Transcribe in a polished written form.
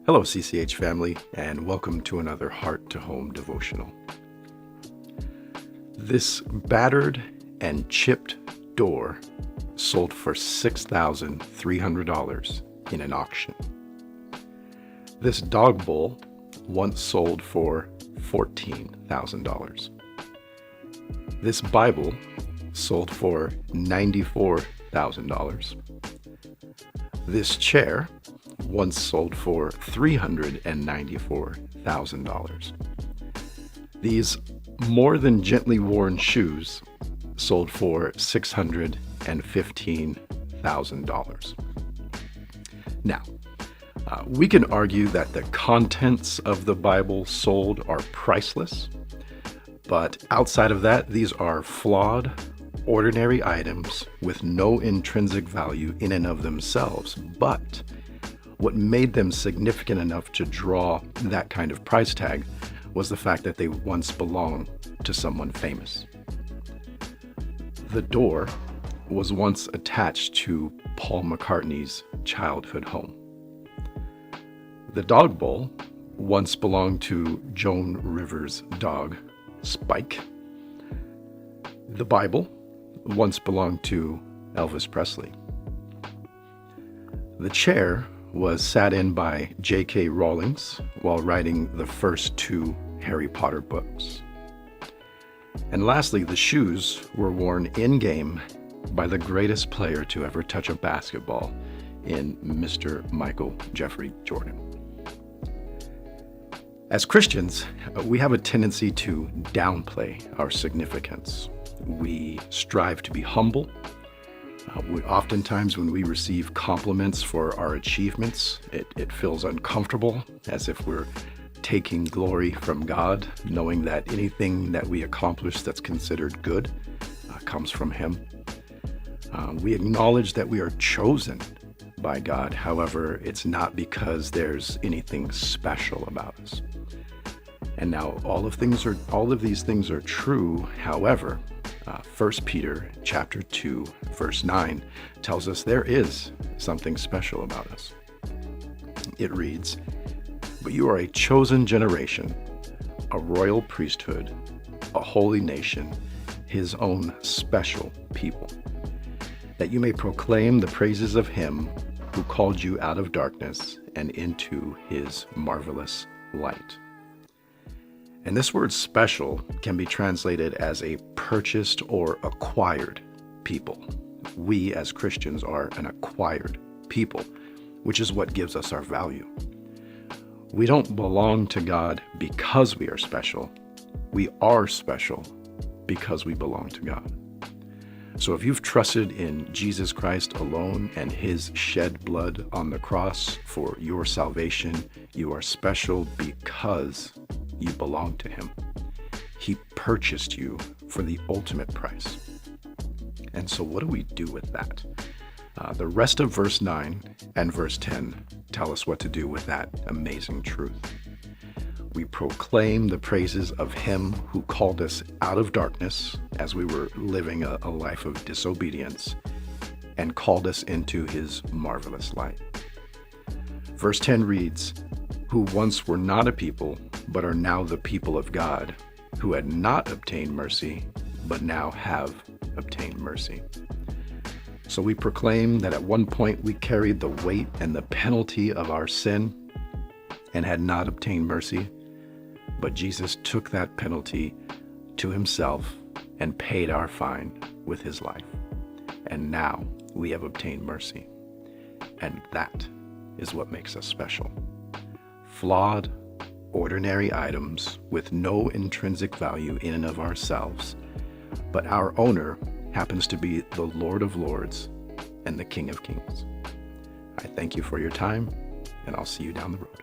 Hello, CCH family, and welcome to another Heart to Home devotional. This battered and chipped door sold for $6,300 in an auction. This dog bowl once sold for $14,000. This Bible sold for $94,000. This chair once sold for $394,000. These more than gently worn shoes sold for $615,000. Now, we can argue that the contents of the Bible sold are priceless, but outside of that, these are flawed, ordinary items with no intrinsic value in and of themselves. But what made them significant enough to draw that kind of price tag was the fact that they once belonged to someone famous. The door was once attached to Paul McCartney's childhood home. The dog bowl once belonged to Joan Rivers' dog, Spike. The Bible once belonged to Elvis Presley. The chair was sat in by J.K. Rowling while writing the first two Harry Potter books. And lastly, the shoes were worn in-game by the greatest player to ever touch a basketball in Mr. Michael Jeffrey Jordan. As Christians, we have a tendency to downplay our significance. We strive to be humble. Oftentimes when we receive compliments for our achievements, it feels uncomfortable, as if we're taking glory from God, knowing that anything that we accomplish that's considered good comes from Him. We acknowledge that we are chosen by God. However, it's not because there's anything special about us. And now all of these things are true. However, 1 Peter chapter 2, verse 9 tells us there is something special about us. It reads, "But you are a chosen generation, a royal priesthood, a holy nation, His own special people, that you may proclaim the praises of Him who called you out of darkness and into His marvelous light." And this word special can be translated as a purchased or acquired people. We as Christians are an acquired people, which is what gives us our value. We don't belong to God because we are special. We are special because we belong to God. So if you've trusted in Jesus Christ alone and His shed blood on the cross for your salvation, you are special because you belong to Him. He purchased you for the ultimate price. And so what do we do with that? The rest of verse 9 and verse 10 tell us what to do with that amazing truth. We proclaim the praises of Him who called us out of darkness as we were living a life of disobedience and called us into His marvelous light. Verse 10 reads, "Who once were not a people, but are now the people of God, who had not obtained mercy, but now have obtained mercy." So we proclaim that at one point we carried the weight and the penalty of our sin and had not obtained mercy, but Jesus took that penalty to Himself and paid our fine with His life. And now we have obtained mercy. And that is what makes us special. Flawed, ordinary items with no intrinsic value in and of ourselves, but our owner happens to be the Lord of Lords and the King of Kings. I thank you for your time, and I'll see you down the road.